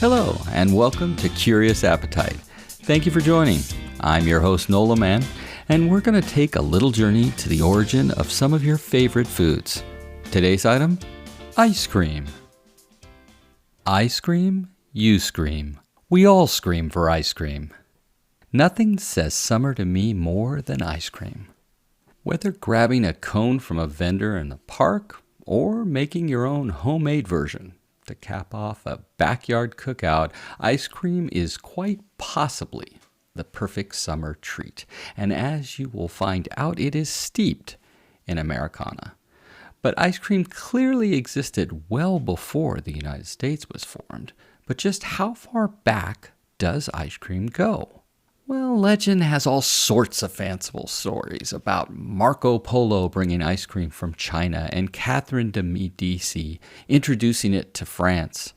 Hello, and welcome to Curious Appetite. Thank you for joining. I'm your host, Nola Mann, and we're going to take a little journey to the origin of some of your favorite foods. Today's item, ice cream. I scream, you scream. We all scream for ice cream. Nothing says summer to me more than ice cream. Whether grabbing a cone from a vendor in the park or making your own homemade version to cap off a backyard cookout, ice cream is quite possibly the perfect summer treat. And as you will find out, it is steeped in Americana. But ice cream clearly existed well before the United States was formed. But just how far back does ice cream go? Well, legend has all sorts of fanciful stories about Marco Polo bringing ice cream from China and Catherine de' Medici introducing it to France,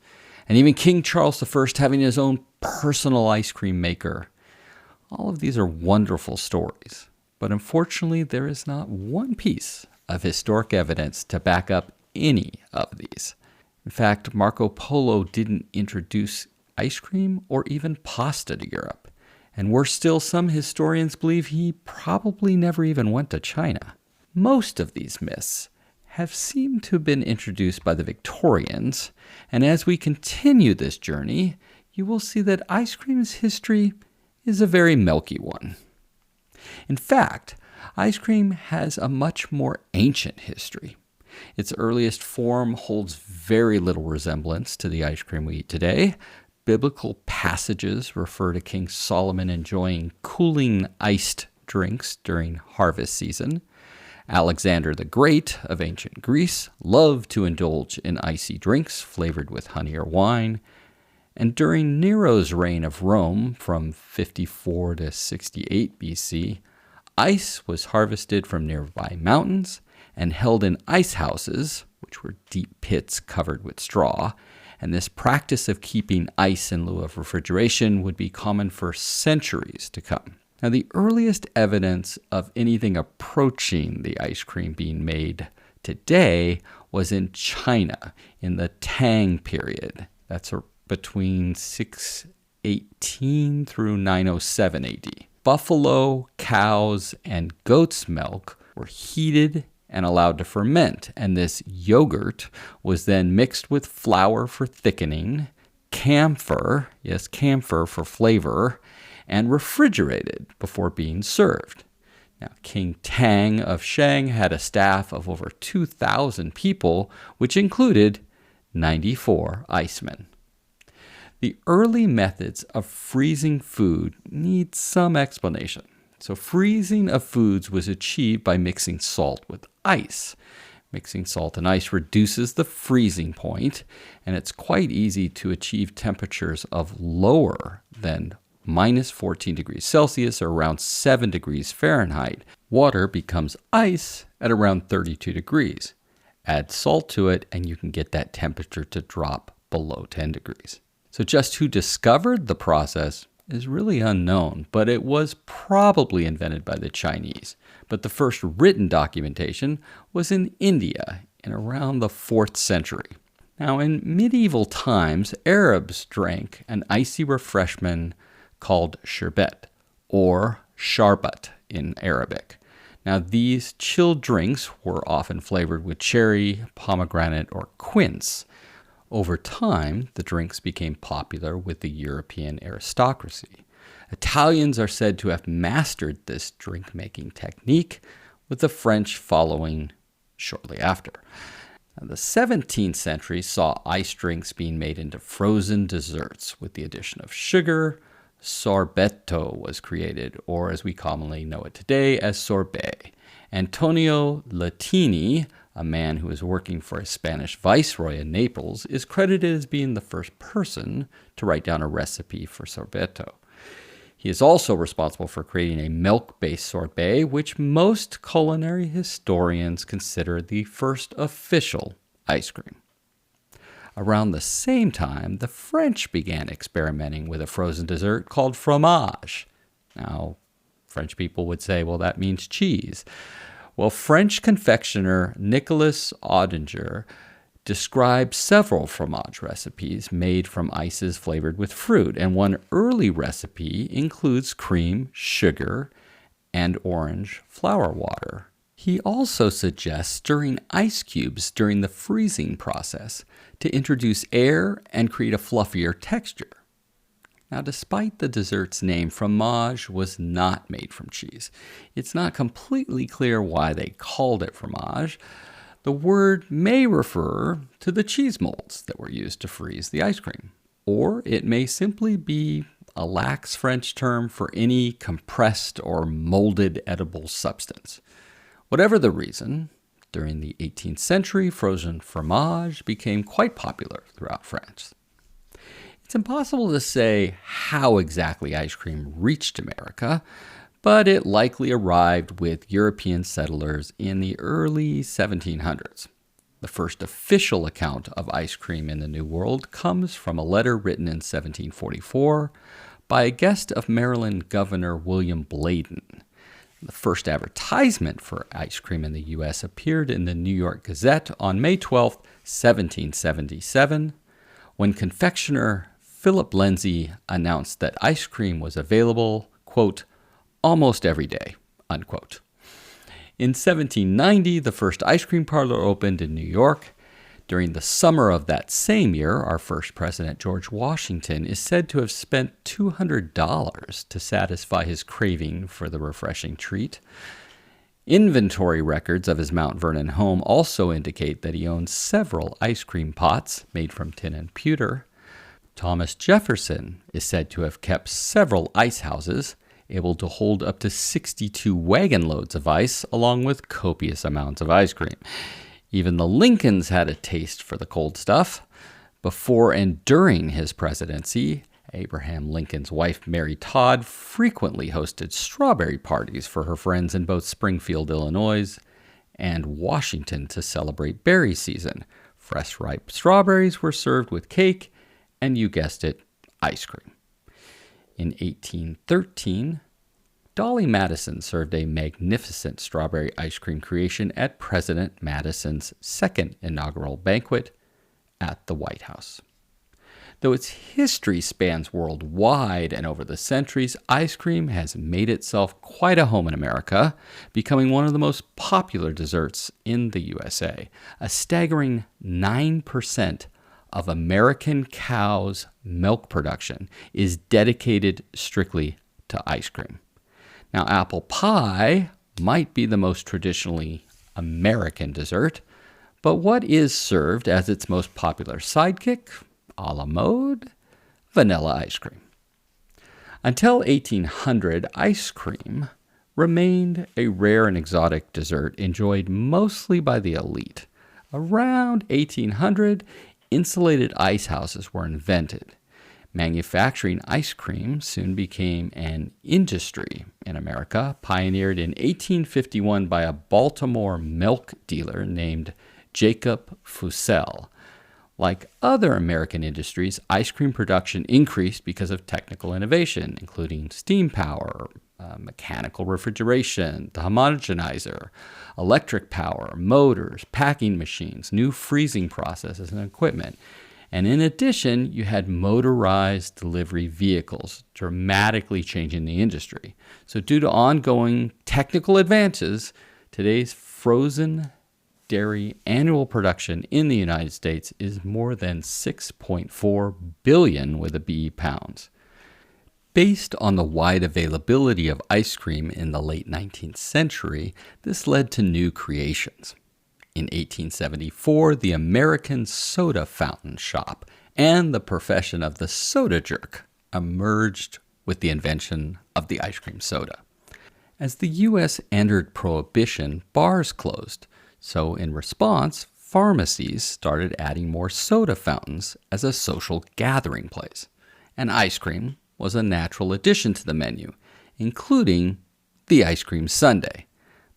and even King Charles I having his own personal ice cream maker. All of these are wonderful stories, but unfortunately there is not one piece of historic evidence to back up any of these. In fact, Marco Polo didn't introduce ice cream or even pasta to Europe. And worse still, some historians believe he probably never even went to China. Most of these myths have seemed to have been introduced by the Victorians, and as we continue this journey, you will see that ice cream's history is a very milky one. In fact, ice cream has a much more ancient history. Its earliest form holds very little resemblance to the ice cream we eat today. Biblical passages refer to King Solomon enjoying cooling iced drinks during harvest season. Alexander the Great of ancient Greece loved to indulge in icy drinks flavored with honey or wine. And during Nero's reign of Rome from 54 to 68 BC, ice was harvested from nearby mountains and held in ice houses, which were deep pits covered with straw. And this practice of keeping ice in lieu of refrigeration would be common for centuries to come. Now, the earliest evidence of anything approaching the ice cream being made today was in China in the Tang period. That's between 618 through 907 AD. Buffalo, cows, and goat's milk were heated and allowed to ferment, and this yogurt was then mixed with flour for thickening, camphor, yes, camphor for flavor, and refrigerated before being served. Now, King Tang of Shang had a staff of over 2,000 people, which included 94 icemen. The early methods of freezing food need some explanation. So freezing of foods was achieved by mixing salt with ice. Mixing salt and ice reduces the freezing point, and it's quite easy to achieve temperatures of lower than minus 14 degrees Celsius or around 7 degrees Fahrenheit. Water becomes ice at around 32 degrees. Add salt to it, and you can get that temperature to drop below 10 degrees. So just who discovered the process is really unknown, but it was probably invented by the Chinese. But the first written documentation was in India in around the 4th century. Now, in medieval times, Arabs drank an icy refreshment called sherbet, or sharbat in Arabic. Now, these chilled drinks were often flavored with cherry, pomegranate, or quince. Over time, the drinks became popular with the European aristocracy. Italians are said to have mastered this drink-making technique, with the French following shortly after. Now, the 17th century saw ice drinks being made into frozen desserts with the addition of sugar. Sorbetto was created, or as we commonly know it today as sorbet. Antonio Latini, a man who was working for a Spanish viceroy in Naples, is credited as being the first person to write down a recipe for sorbetto. He is also responsible for creating a milk-based sorbet, which most culinary historians consider the first official ice cream. Around the same time, the French began experimenting with a frozen dessert called fromage. Now, French people would say, well, that means cheese. Well, French confectioner Nicolas Audinger describes several fromage recipes made from ices flavored with fruit, and one early recipe includes cream, sugar, and orange flower water. He also suggests stirring ice cubes during the freezing process to introduce air and create a fluffier texture. Now, despite the dessert's name, fromage was not made from cheese. It's not completely clear why they called it fromage. The word may refer to the cheese molds that were used to freeze the ice cream, or it may simply be a lax French term for any compressed or molded edible substance. Whatever the reason, during the 18th century, frozen fromage became quite popular throughout France. It's impossible to say how exactly ice cream reached America, but it likely arrived with European settlers in the early 1700s. The first official account of ice cream in the New World comes from a letter written in 1744 by a guest of Maryland Governor William Bladen. The first advertisement for ice cream in the U.S. appeared in the New York Gazette on May 12, 1777, when confectioner Philip Lindsay announced that ice cream was available, quote, almost every day, unquote. In 1790, the first ice cream parlor opened in New York. During the summer of that same year, our first president, George Washington, is said to have spent $200 to satisfy his craving for the refreshing treat. Inventory records of his Mount Vernon home also indicate that he owned several ice cream pots made from tin and pewter. Thomas Jefferson is said to have kept several ice houses, able to hold up to 62 wagon loads of ice, along with copious amounts of ice cream. Even the Lincolns had a taste for the cold stuff. Before and during his presidency, Abraham Lincoln's wife, Mary Todd, frequently hosted strawberry parties for her friends in both Springfield, Illinois, and Washington to celebrate berry season. Fresh ripe strawberries were served with cake, and you guessed it, ice cream. In 1813, Dolly Madison served a magnificent strawberry ice cream creation at President Madison's second inaugural banquet at the White House. Though its history spans worldwide and over the centuries, ice cream has made itself quite a home in America, becoming one of the most popular desserts in the USA. A staggering 9% of American cows' milk production is dedicated strictly to ice cream. Now, apple pie might be the most traditionally American dessert, but what is served as its most popular sidekick, a la mode? Vanilla ice cream. Until 1800, ice cream remained a rare and exotic dessert enjoyed mostly by the elite. Around 1800, insulated ice houses were invented. Manufacturing ice cream soon became an industry in America, pioneered in 1851 by a Baltimore milk dealer named Jacob Fussell. Like other American industries, ice cream production increased because of technical innovation, including steam power, mechanical refrigeration, the homogenizer, electric power, motors, packing machines, new freezing processes and equipment. And in addition, you had motorized delivery vehicles, dramatically changing the industry. So due to ongoing technical advances, today's frozen dairy annual production in the United States is more than 6.4 billion with a B pounds. Based on the wide availability of ice cream in the late 19th century, this led to new creations. In 1874, the American soda fountain shop and the profession of the soda jerk emerged with the invention of the ice cream soda. As the U.S. entered Prohibition, bars closed, so in response, pharmacies started adding more soda fountains as a social gathering place, and ice cream was a natural addition to the menu, including the ice cream sundae.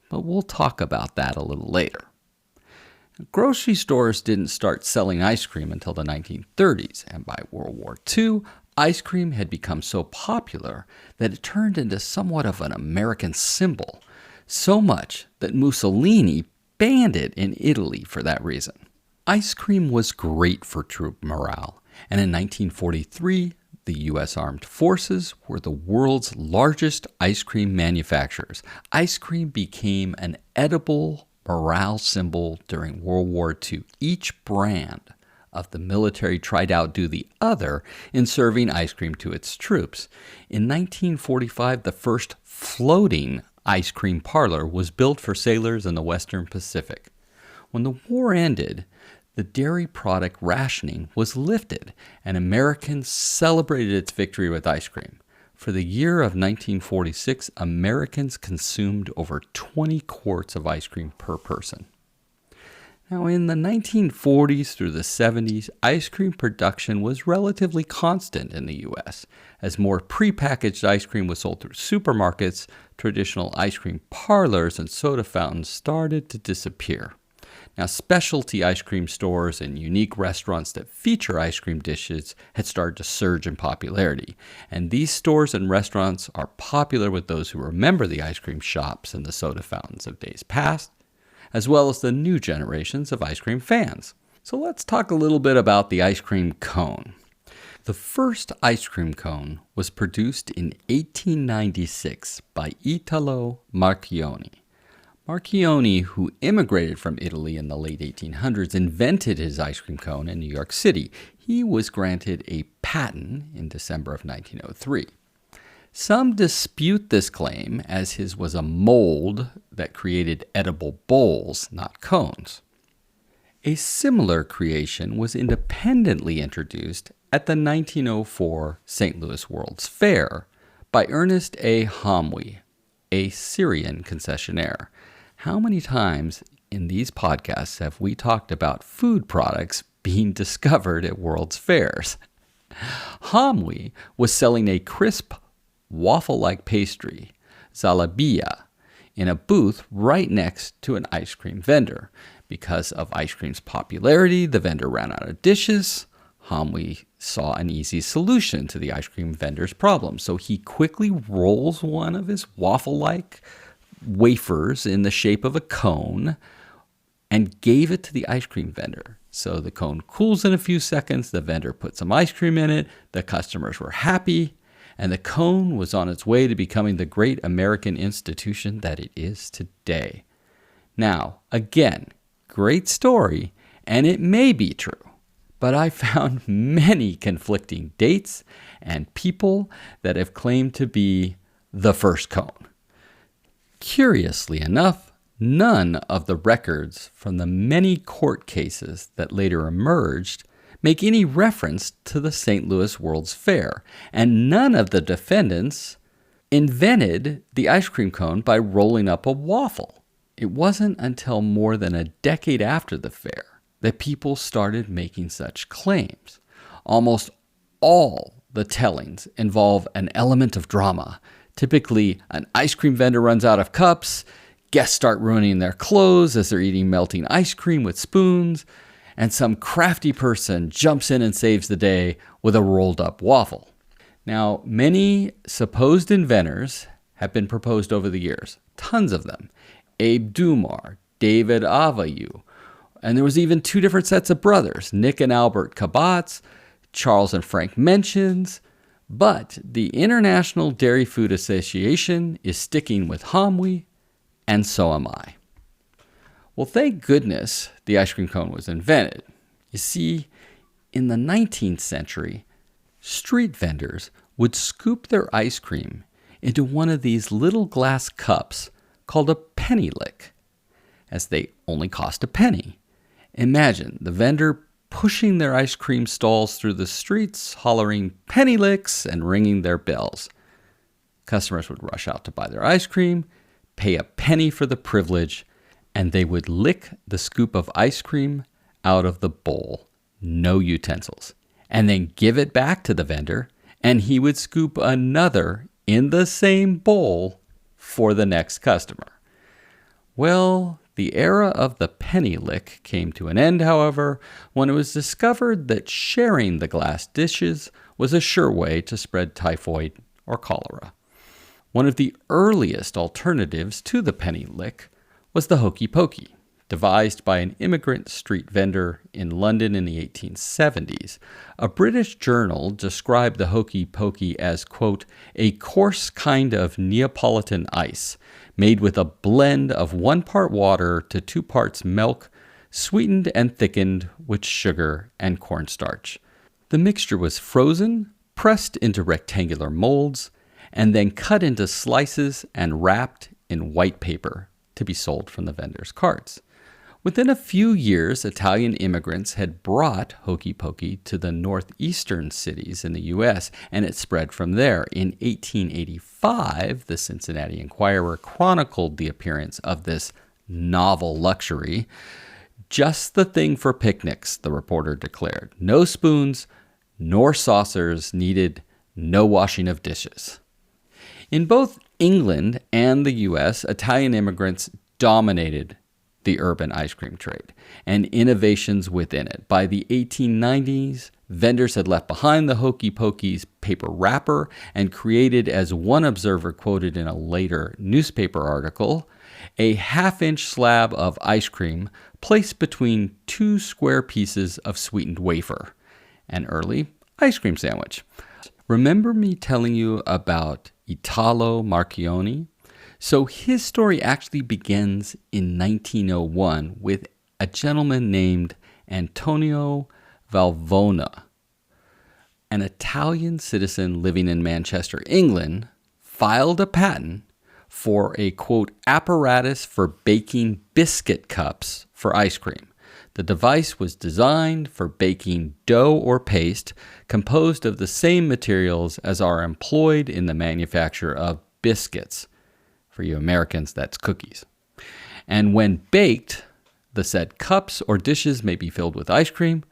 But we'll talk about that a little later. Grocery stores didn't start selling ice cream until the 1930s, and by World War II, ice cream had become so popular that it turned into somewhat of an American symbol, so much that Mussolini banned it in Italy for that reason. Ice cream was great for troop morale, and in 1943, the U.S. Armed Forces were the world's largest ice cream manufacturers. Ice cream became an edible morale symbol during World War II. Each brand of the military tried to outdo the other in serving ice cream to its troops. In 1945, the first floating ice cream parlor was built for sailors in the Western Pacific. When the war ended, the dairy product rationing was lifted, and Americans celebrated its victory with ice cream. For the year of 1946, Americans consumed over 20 quarts of ice cream per person. Now, in the 1940s through the 70s, ice cream production was relatively constant in the U.S. As more prepackaged ice cream was sold through supermarkets, traditional ice cream parlors and soda fountains started to disappear. Now, specialty ice cream stores and unique restaurants that feature ice cream dishes had started to surge in popularity. And these stores and restaurants are popular with those who remember the ice cream shops and the soda fountains of days past, as well as the new generations of ice cream fans. So let's talk a little bit about the ice cream cone. The first ice cream cone was produced in 1896 by Italo Marchionni. Marchionni, who immigrated from Italy in the late 1800s, invented his ice cream cone in New York City. He was granted a patent in December of 1903. Some dispute this claim, as his was a mold that created edible bowls, not cones. A similar creation was independently introduced at the 1904 St. Louis World's Fair by Ernest A. Hamwi, a Syrian concessionaire. How many times in these podcasts have we talked about food products being discovered at World's Fairs? Hamwi was selling a crisp, waffle-like pastry, zalabia, in a booth right next to an ice cream vendor. Because of ice cream's popularity, the vendor ran out of dishes. Hamwi saw an easy solution to the ice cream vendor's problem, so he quickly rolls one of his waffle-like wafers in the shape of a cone and gave it to the ice cream vendor. So the cone cools in a few seconds, the vendor put some ice cream in it, the customers were happy, and the cone was on its way to becoming the great American institution that it is today. Now, again, great story, and it may be true, but I found many conflicting dates and people that have claimed to be the first cone. Curiously enough, none of the records from the many court cases that later emerged make any reference to the St. Louis World's Fair, and none of the defendants invented the ice cream cone by rolling up a waffle. It wasn't until more than a decade after the fair that people started making such claims. Almost all the tellings involve an element of drama. Typically, an ice cream vendor runs out of cups, guests start ruining their clothes as they're eating melting ice cream with spoons, and some crafty person jumps in and saves the day with a rolled up waffle. Now, many supposed inventors have been proposed over the years, tons of them. Abe Dumar, David Avayu, and there was even two different sets of brothers, Nick and Albert Kabatz, Charles and Frank Mentions, but the International Dairy Food Association is sticking with Hamwi, and so am I. Well, thank goodness the ice cream cone was invented. You see, in the 19th century, street vendors would scoop their ice cream into one of these little glass cups called a penny lick, as they only cost a penny. Imagine the vendor pushing their ice cream stalls through the streets, hollering penny licks and ringing their bells. Customers would rush out to buy their ice cream, pay a penny for the privilege, and they would lick the scoop of ice cream out of the bowl, no utensils, and then give it back to the vendor, and he would scoop another in the same bowl for the next customer. Well, the era of the penny lick came to an end, however, when it was discovered that sharing the glass dishes was a sure way to spread typhoid or cholera. One of the earliest alternatives to the penny lick was the hokey pokey. Devised by an immigrant street vendor in London in the 1870s, a British journal described the hokey pokey as, quote, a coarse kind of Neapolitan ice made with a blend of 1 part water to 2 parts milk, sweetened and thickened with sugar and cornstarch. The mixture was frozen, pressed into rectangular molds, and then cut into slices and wrapped in white paper to be sold from the vendor's carts. Within a few years, Italian immigrants had brought hokey pokey to the northeastern cities in the U.S., and it spread from there. In 1885, the Cincinnati Enquirer chronicled the appearance of this novel luxury. Just the thing for picnics, the reporter declared. No spoons, nor saucers needed, no washing of dishes. In both England and the U.S., Italian immigrants dominated the urban ice cream trade and innovations within it. By the 1890s, vendors had left behind the hokey pokey's paper wrapper and created, as one observer quoted in a later newspaper article, a half-inch slab of ice cream placed between 2 square pieces of sweetened wafer, an early ice cream sandwich. Remember me telling you about Italo Marchionni? So his story actually begins in 1901 with a gentleman named Antonio Valvona. An Italian citizen living in Manchester, England, filed a patent for a, quote, apparatus for baking biscuit cups for ice cream. The device was designed for baking dough or paste composed of the same materials as are employed in the manufacture of biscuits. For you Americans, that's cookies. And when baked, the said cups or dishes may be filled with ice cream,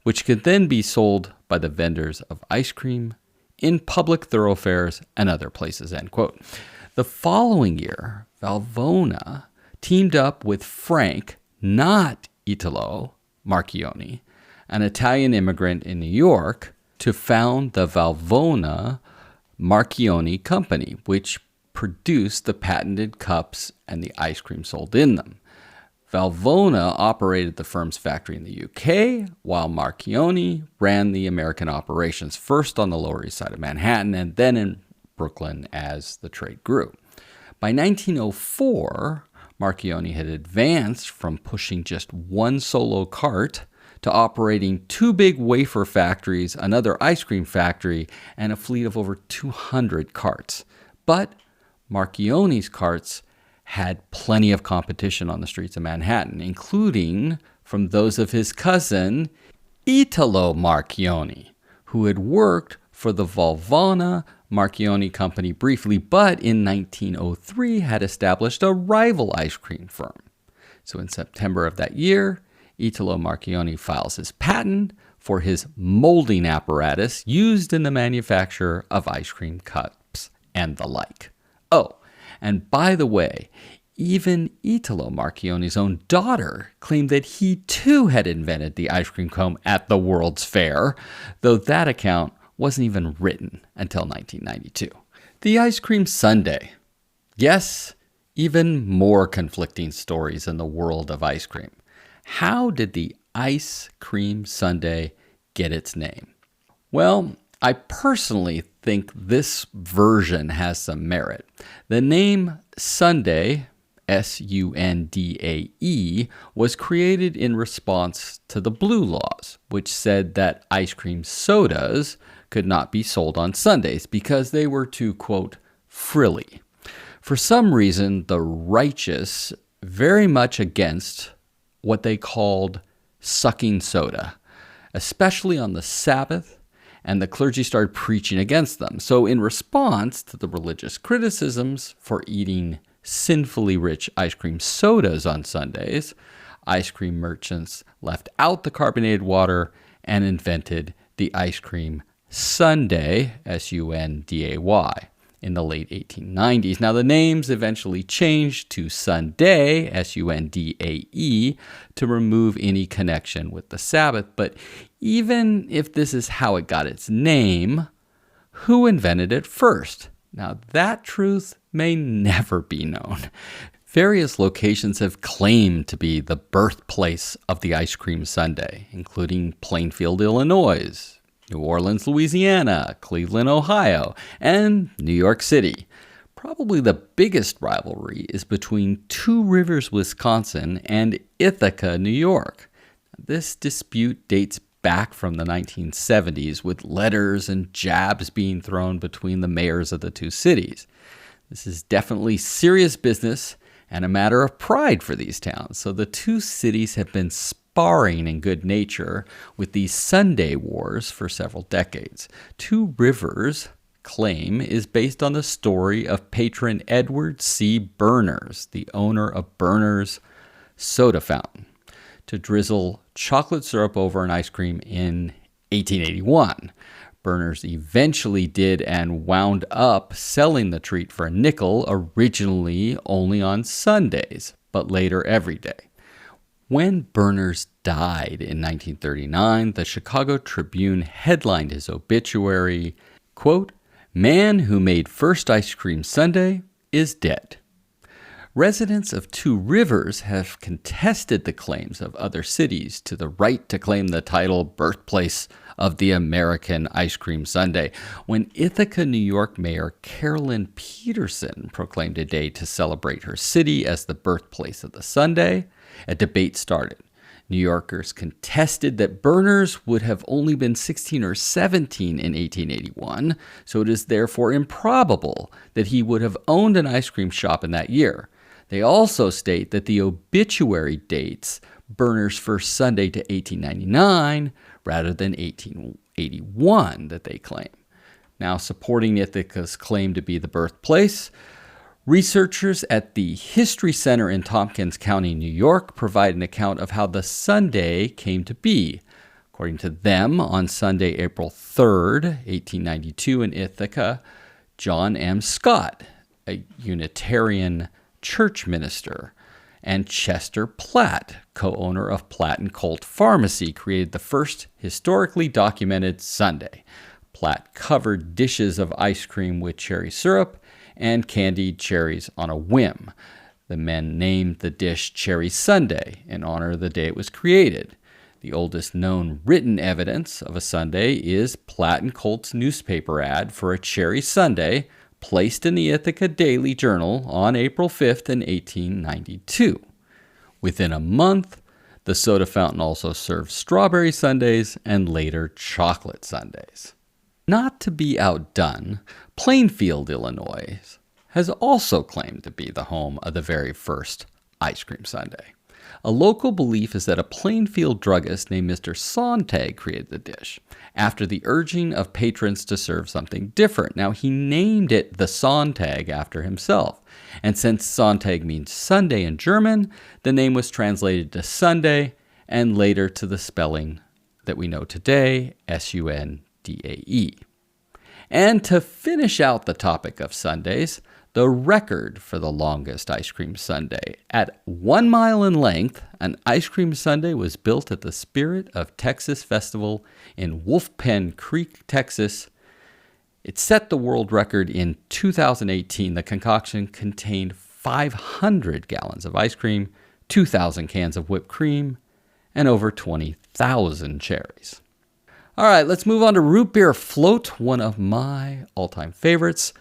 which could then be sold by the vendors of ice cream in public thoroughfares and other places, end quote. The following year, Valvona teamed up with Frank, not Italo Marchionni, an Italian immigrant in New York, to found the Valvona Marchionni Company, which produced the patented cups and the ice cream sold in them. Valvona operated the firm's factory in the UK, while Marchionni ran the American operations, first on the Lower East Side of Manhattan and then in Brooklyn as the trade grew. By 1904, Marchionni had advanced from pushing just 1 solo cart to operating 2 big wafer factories, another ice cream factory, and a fleet of over 200 carts. But Marchionni's carts had plenty of competition on the streets of Manhattan, including from those of his cousin, Italo Marchionni, who had worked for the Valvona Marchionni Company briefly, but in 1903 had established a rival ice cream firm. So in September of that year, Italo Marchionni files his patent for his molding apparatus used in the manufacture of ice cream cups and the like. Oh, and by the way, even Italo Marchionni's own daughter claimed that he too had invented the ice cream cone at the World's Fair, though that account wasn't even written until 1992. The ice cream sundae. Yes, even more conflicting stories in the world of ice cream. How did the ice cream sundae get its name? Well, I personally think this version has some merit. The name sundae, S-U-N-D-A-E, was created in response to the Blue Laws, which said that ice cream sodas could not be sold on Sundays because they were too, quote, frilly. For some reason, the righteous very much against what they called sucking soda, especially on the Sabbath, and the clergy started preaching against them. So in response to the religious criticisms for eating sinfully rich ice cream sodas on Sundays, ice cream merchants left out the carbonated water and invented the ice cream sundae, S-U-N-D-A-Y, in the late 1890s. Now, the names eventually changed to sundae, S-U-N-D-A-E, to remove any connection with the Sabbath. But even if this is how it got its name, who invented it first? Now, that truth may never be known. Various locations have claimed to be the birthplace of the ice cream sundae, including Plainfield, Illinois, New Orleans, Louisiana, Cleveland, Ohio, and New York City. Probably the biggest rivalry is between Two Rivers, Wisconsin, and Ithaca, New York. This dispute dates back from the 1970s, with letters and jabs being thrown between the mayors of the two cities. This is definitely serious business and a matter of pride for these towns. So the two cities have been sparring in good nature with these sundae wars for several decades. Two Rivers' claim is based on the story of patron Edward C. Berners, the owner of Berners Soda Fountain, to drizzle chocolate syrup over an ice cream in 1881. Berners eventually did and wound up selling the treat for a nickel, originally only on Sundays, but later every day. When Berners died in 1939, the Chicago Tribune headlined his obituary, quote, "Man who made first ice cream sundae is dead." Residents of Two Rivers have contested the claims of other cities to the right to claim the title birthplace of the American ice cream sundae. When Ithaca, New York Mayor Carolyn Peterson proclaimed a day to celebrate her city as the birthplace of the sundae, a debate started. New Yorkers contested that Berners would have only been 16 or 17 in 1881, so it is therefore improbable that he would have owned an ice cream shop in that year. They also state that the obituary dates Berners' first sundae to 1899 rather than 1881 that they claim. Now, supporting Ithaca's claim to be the birthplace, researchers at the History Center in Tompkins County, New York, provide an account of how the sundae came to be. According to them, on Sunday, April 3rd, 1892 in Ithaca, John M. Scott, a Unitarian church minister, and Chester Platt, co-owner of Platt & Colt Pharmacy, created the first historically documented sundae. Platt covered dishes of ice cream with cherry syrup and candied cherries on a whim. The men named the dish Cherry Sundae in honor of the day it was created. The oldest known written evidence of a sundae is Platt & Colt's newspaper ad for a cherry sundae placed in the Ithaca Daily Journal on April 5th in 1892. Within a month, the soda fountain also served strawberry sundaes and later chocolate sundaes. Not to be outdone, Plainfield, Illinois, has also claimed to be the home of the very first ice cream sundae. A local belief is that a Plainfield druggist named Mr. Sontag created the dish after the urging of patrons to serve something different. Now, he named it the Sontag after himself. And since Sontag means Sunday in German, the name was translated to Sunday and later to the spelling that we know today, Sundae. And to finish out the topic of sundaes, the record for the longest ice cream sundae. At 1 mile in length, an ice cream sundae was built at the Spirit of Texas Festival in Wolf Pen Creek, Texas. It set the world record in 2018. The concoction contained 500 gallons of ice cream, 2,000 cans of whipped cream, and over 20,000 cherries. All right, let's move on to root beer float, one of my all-time favorites.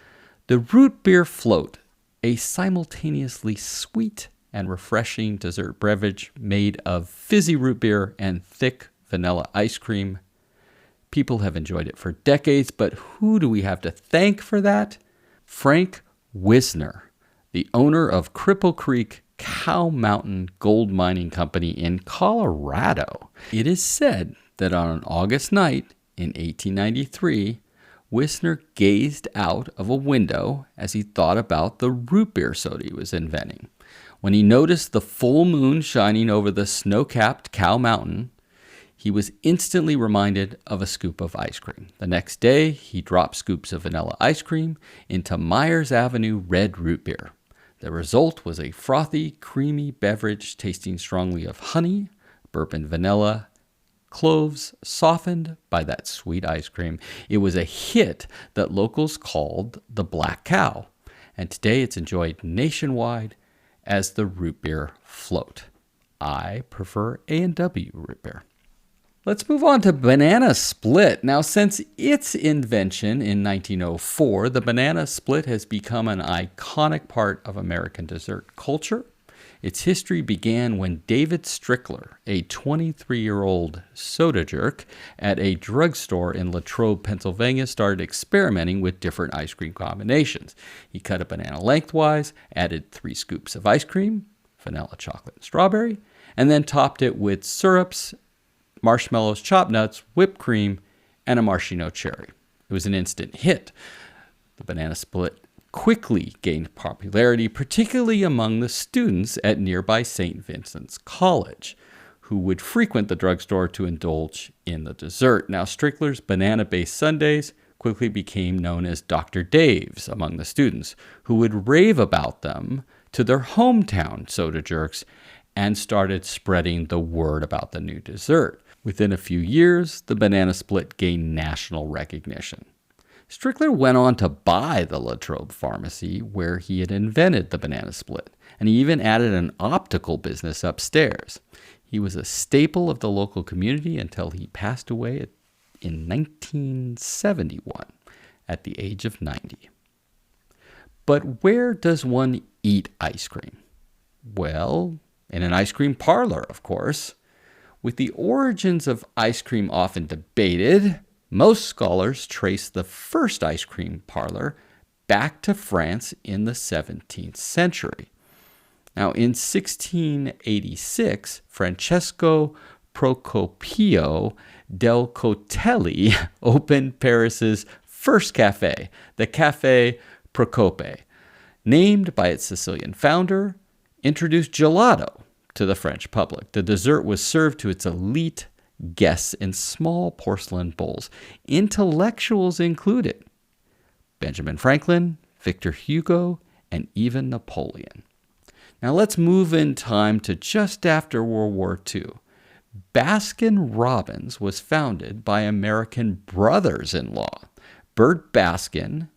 The root beer float, a simultaneously sweet and refreshing dessert beverage made of fizzy root beer and thick vanilla ice cream. People have enjoyed it for decades, but who do we have to thank for that? Frank Wisner, the owner of Cripple Creek Cow Mountain Gold Mining Company in Colorado. It is said that on an August night in 1893, Wisner gazed out of a window as he thought about the root beer soda he was inventing. When he noticed the full moon shining over the snow-capped Cow Mountain, he was instantly reminded of a scoop of ice cream. The next day, he dropped scoops of vanilla ice cream into Myers Avenue red root beer. The result was a frothy, creamy beverage tasting strongly of honey, bourbon vanilla, cloves, softened by that sweet ice cream. It was a hit that locals called the Black Cow, and today it's enjoyed nationwide as the root beer float. I prefer A&W root beer. Let's move on to banana split. Now, since its invention in 1904, the banana split has become an iconic part of American dessert culture. Its history began when David Strickler, a 23-year-old soda jerk at a drugstore in Latrobe, Pennsylvania, started experimenting with different ice cream combinations. He cut a banana lengthwise, added 3 scoops of ice cream, vanilla, chocolate, and strawberry, and then topped it with syrups, marshmallows, chopped nuts, whipped cream, and a maraschino cherry. It was an instant hit. The banana split quickly gained popularity, particularly among the students at nearby St. Vincent's College, who would frequent the drugstore to indulge in the dessert. Now, Strickler's banana-based sundaes quickly became known as Dr. Dave's among the students, who would rave about them to their hometown soda jerks and started spreading the word about the new dessert. Within a few years, the banana split gained national recognition. Strickler went on to buy the Latrobe Pharmacy, where he had invented the banana split, and he even added an optical business upstairs. He was a staple of the local community until he passed away in 1971 at the age of 90. But where does one eat ice cream? Well, in an ice cream parlor, of course. With the origins of ice cream often debated, most scholars trace the first ice cream parlor back to France in the 17th century. Now, in 1686, Francesco Procopio del Cotelli opened Paris's first cafe, the Café Procope. Named by its Sicilian founder, introduced gelato to the French public. The dessert was served to its elite guests in small porcelain bowls. Intellectuals included Benjamin Franklin, Victor Hugo, and even Napoleon. Now let's move in time to just after World War II. Baskin-Robbins was founded by American brothers-in-law, Bert Baskin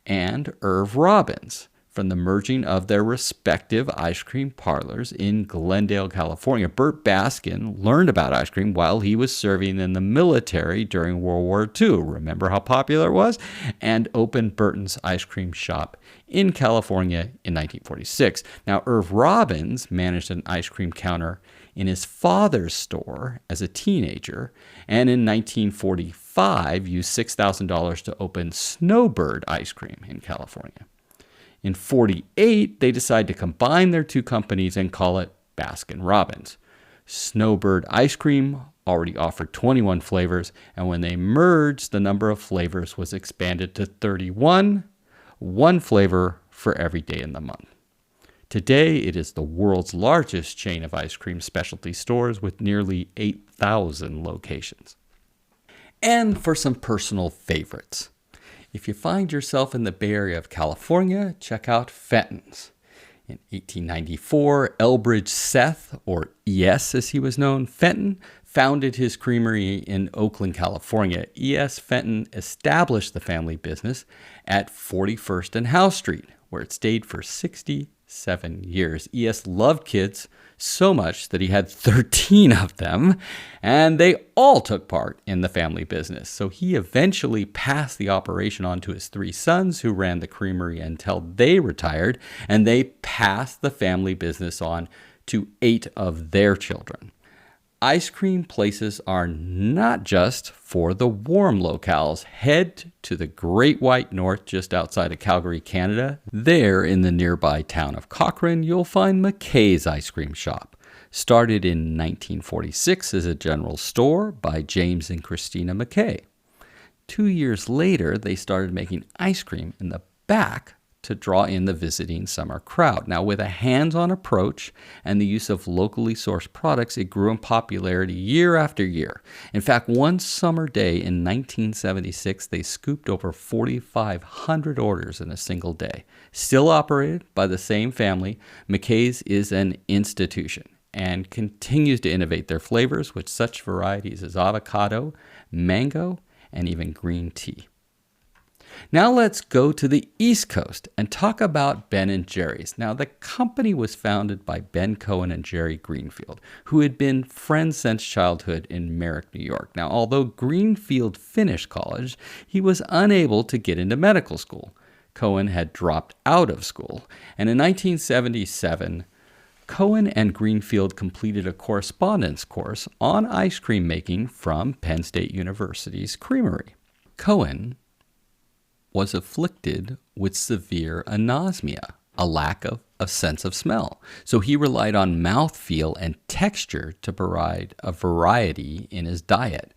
and Irv Robbins, from the merging of their respective ice cream parlors in Glendale, California. Bert Baskin learned about ice cream while he was serving in the military during World War II. Remember how popular it was? And opened Burton's Ice Cream Shop in California in 1946. Now, Irv Robbins managed an ice cream counter in his father's store as a teenager, and in 1945 used $6,000 to open Snowbird Ice Cream in California. In 1948, they decided to combine their two companies and call it Baskin-Robbins. Snowbird Ice Cream already offered 21 flavors, and when they merged, the number of flavors was expanded to 31, one flavor for every day in the month. Today, it is the world's largest chain of ice cream specialty stores with nearly 8,000 locations. And for some personal favorites. If you find yourself in the Bay Area of California, check out Fenton's. In 1894, Elbridge Seth, or E.S. as he was known, Fenton, founded his creamery in Oakland, California. E.S. Fenton established the family business at 41st and Howe Street, where it stayed for 67 years. E.S. loved kids so much that he had 13 of them, and they all took part in the family business. So he eventually passed the operation on to his 3 sons, who ran the creamery until they retired, and they passed the family business on to 8 of their children. Ice cream places are not just for the warm locales. Head to the Great White North just outside of Calgary, Canada. There, in the nearby town of Cochrane, you'll find McKay's Ice Cream Shop. Started in 1946 as a general store by James and Christina McKay. 2 years later, they started making ice cream in the back to draw in the visiting summer crowd. Now, with a hands-on approach and the use of locally sourced products, it grew in popularity year after year. In fact, one summer day in 1976, they scooped over 4,500 orders in a single day. Still operated by the same family, McKay's is an institution and continues to innovate their flavors with such varieties as avocado, mango, and even green tea. Now let's go to the East Coast and talk about Ben & Jerry's. Now the company was founded by Ben Cohen and Jerry Greenfield, who had been friends since childhood in Merrick, New York. Now although Greenfield finished college, he was unable to get into medical school. Cohen had dropped out of school, and in 1977, Cohen and Greenfield completed a correspondence course on ice cream making from Penn State University's creamery. Cohen was afflicted with severe anosmia, a lack of a sense of smell. So he relied on mouthfeel and texture to provide a variety in his diet.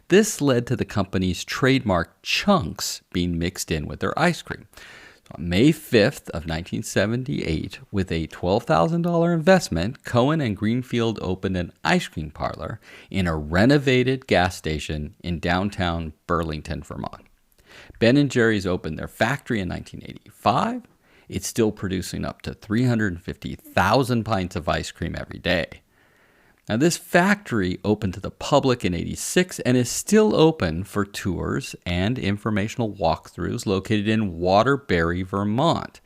This led to the company's trademark chunks being mixed in with their ice cream. On May 5th of 1978, with a $12,000 investment, Cohen and Greenfield opened an ice cream parlor in a renovated gas station in downtown Burlington, Vermont. Ben & Jerry's opened their factory in 1985. It's still producing up to 350,000 pints of ice cream every day. Now, this factory opened to the public in '86 and is still open for tours and informational walkthroughs located in Waterbury, Vermont.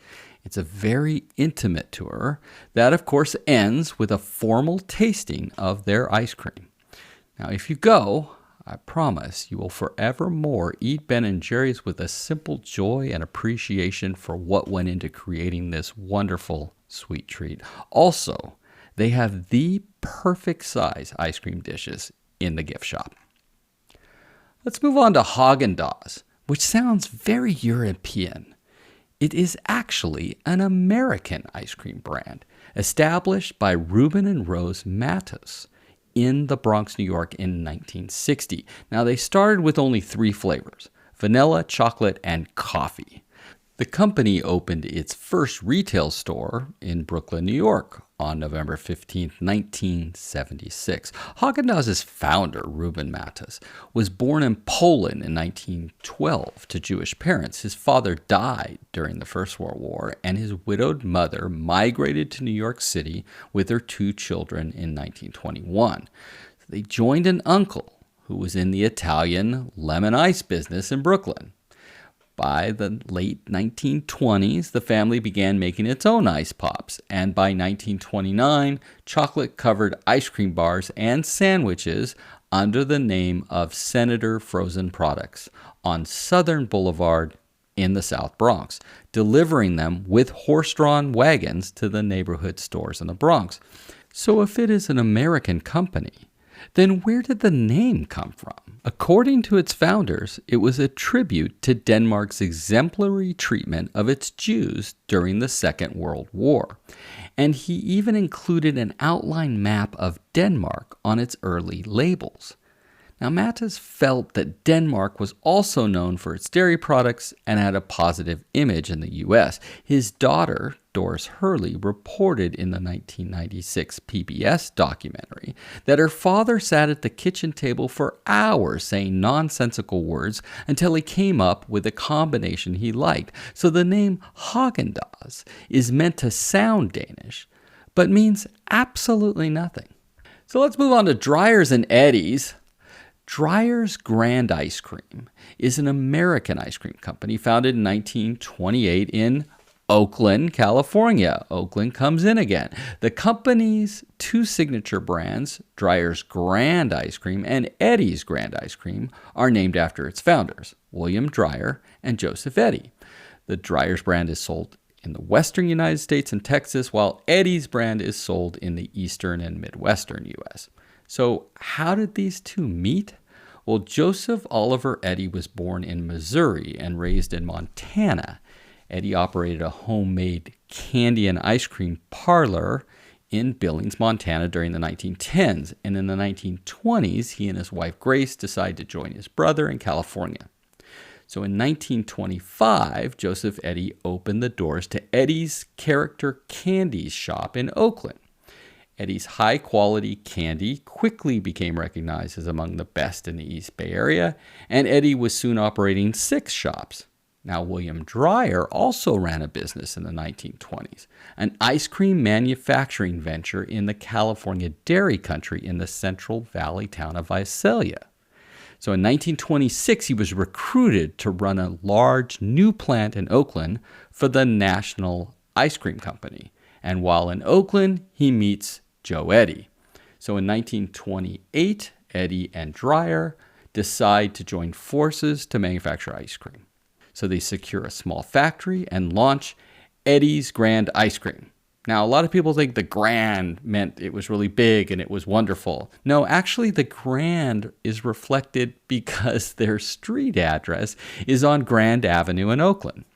It's a very intimate tour that, of course, ends with a formal tasting of their ice cream. Now, if you go, I promise you will forevermore eat Ben & Jerry's with a simple joy and appreciation for what went into creating this wonderful sweet treat. Also, they have the perfect size ice cream dishes in the gift shop. Let's move on to Haagen-Dazs, which sounds very European. It is actually an American ice cream brand established by Reuben and Rose Matos in the Bronx, New York in 1960. Now, they started with only 3 flavors: vanilla, chocolate, and coffee. The company opened its first retail store in Brooklyn, New York on November 15, 1976. Haagen-Dazs' founder, Reuben Matos, was born in Poland in 1912 to Jewish parents. His father died during the First World War, and his widowed mother migrated to New York City with her 2 children in 1921. They joined an uncle who was in the Italian lemon ice business in Brooklyn. By the late 1920s, the family began making its own ice pops, and by 1929, chocolate-covered ice cream bars and sandwiches under the name of Senator Frozen Products on Southern Boulevard in the South Bronx, delivering them with horse-drawn wagons to the neighborhood stores in the Bronx. So if it is an American company, then where did the name come from? According to its founders, it was a tribute to Denmark's exemplary treatment of its Jews during the Second World War. And he even included an outline map of Denmark on its early labels. Now, Matas felt that Denmark was also known for its dairy products and had a positive image in the U.S. His daughter, Doris Hurley, reported in the 1996 PBS documentary that her father sat at the kitchen table for hours saying nonsensical words until he came up with a combination he liked. So the name Haagen-Dazs is meant to sound Danish, but means absolutely nothing. So let's move on to Dreyer's and Eddie's. Dreyer's Grand Ice Cream is an American ice cream company founded in 1928 in Oakland, California. Oakland comes in again. The company's 2 signature brands, Dreyer's Grand Ice Cream and Eddie's Grand Ice Cream, are named after its founders, William Dreyer and Joseph Eddy. The Dreyer's brand is sold in the western United States and Texas, while Eddie's brand is sold in the eastern and midwestern U.S. So how did these 2 meet? Well, Joseph Oliver Eddy was born in Missouri and raised in Montana. Eddy operated a homemade candy and ice cream parlor in Billings, Montana during the 1910s. And in the 1920s, he and his wife Grace decided to join his brother in California. So in 1925, Joseph Eddy opened the doors to Eddy's Character Candies shop in Oakland. Eddy's high-quality candy quickly became recognized as among the best in the East Bay Area, and Eddy was soon operating 6 shops. Now, William Dreyer also ran a business in the 1920s, an ice cream manufacturing venture in the California dairy country in the Central Valley town of Visalia. So in 1926, he was recruited to run a large new plant in Oakland for the National Ice Cream Company. And while in Oakland, he meets Joe Eddy. So in 1928, Eddy and Dreyer decide to join forces to manufacture ice cream. So they secure a small factory and launch Eddy's Grand Ice Cream. Now, a lot of people think the grand meant it was really big and it was wonderful. No, actually, the grand is reflected because their street address is on Grand Avenue in Oakland.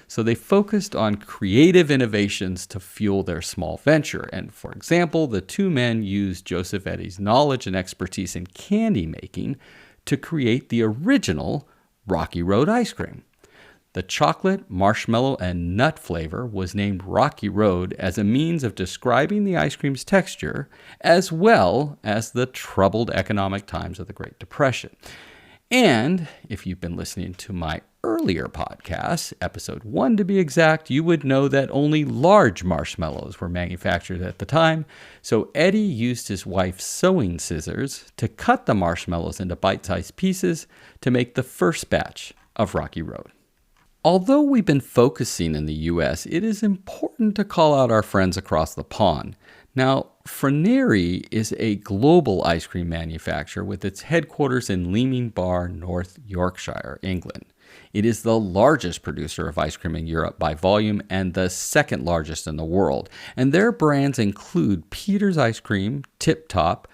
So they focused on creative innovations to fuel their small venture. And for example, the two men used Joseph Eddy's knowledge and expertise in candy making to create the original Rocky Road ice cream. The chocolate, marshmallow, and nut flavor was named Rocky Road as a means of describing the ice cream's texture, as well as the troubled economic times of the Great Depression. And if you've been listening to my earlier podcast, episode 1 to be exact, you would know that only large marshmallows were manufactured at the time. So Eddy used his wife's sewing scissors to cut the marshmallows into bite-sized pieces to make the first batch of Rocky Road. Although we've been focusing in the U.S., it is important to call out our friends across the pond. Now, Froneri is a global ice cream manufacturer with its headquarters in Leaming Bar, North Yorkshire, England. It is the largest producer of ice cream in Europe by volume and the second largest in the world. And their brands include Peter's Ice Cream, Tip Top,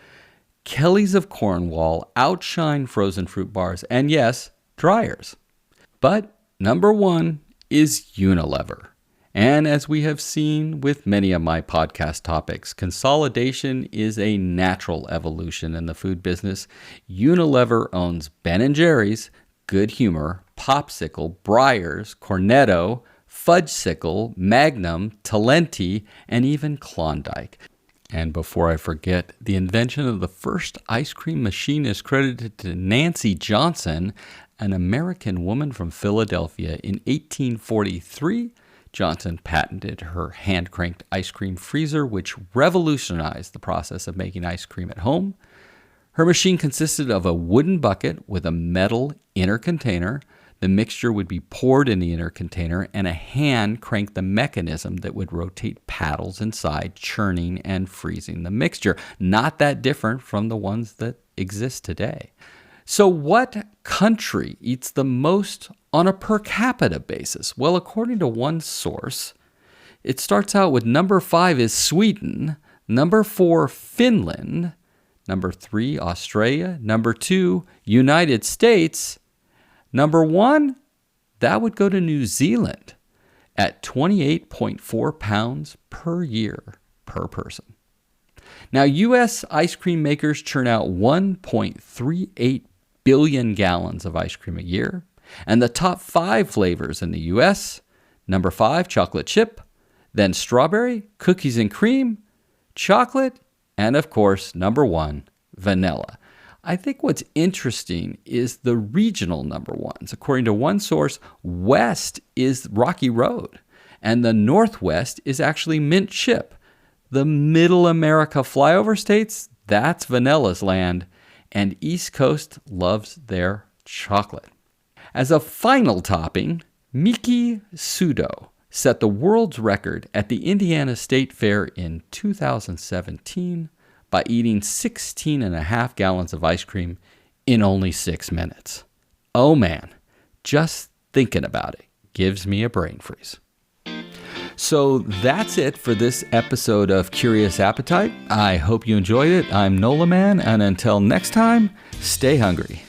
Kelly's of Cornwall, Outshine Frozen Fruit Bars, and yes, Dreyer's. But number 1 is Unilever. And as we have seen with many of my podcast topics, consolidation is a natural evolution in the food business. Unilever owns Ben & Jerry's, Good Humor, Popsicle, Breyers, Cornetto, Fudgesicle, Magnum, Talenti, and even Klondike. And before I forget, the invention of the first ice cream machine is credited to Nancy Johnson, an American woman from Philadelphia. In 1843, Johnson patented her hand-cranked ice cream freezer, which revolutionized the process of making ice cream at home. Her machine consisted of a wooden bucket with a metal inner container. The mixture would be poured in the inner container, and a hand cranked the mechanism that would rotate paddles inside, churning and freezing the mixture. Not that different from the ones that exist today. So what country eats the most on a per capita basis? Well, according to one source, it starts out with number 5 is Sweden, number 4, Finland, number 3, Australia, number 2, United States, number 1, that would go to New Zealand at 28.4 pounds per year per person. Now, U.S. ice cream makers churn out 1.38 billion gallons of ice cream a year. And the top 5 flavors in the U.S., number 5, chocolate chip, then strawberry, cookies and cream, chocolate, and of course, number 1, vanilla. I think what's interesting is the regional number 1s. According to one source, West is Rocky Road, and the Northwest is actually mint chip. The Middle America flyover states, that's vanilla's land, and East Coast loves their chocolate. As a final topping, Miki Sudo set the world's record at the Indiana State Fair in 2017 by eating 16.5 gallons of ice cream in only 6 minutes. Oh man, just thinking about it gives me a brain freeze. So that's it for this episode of Curious Appetite. I hope you enjoyed it. I'm Nola Man, and until next time, stay hungry.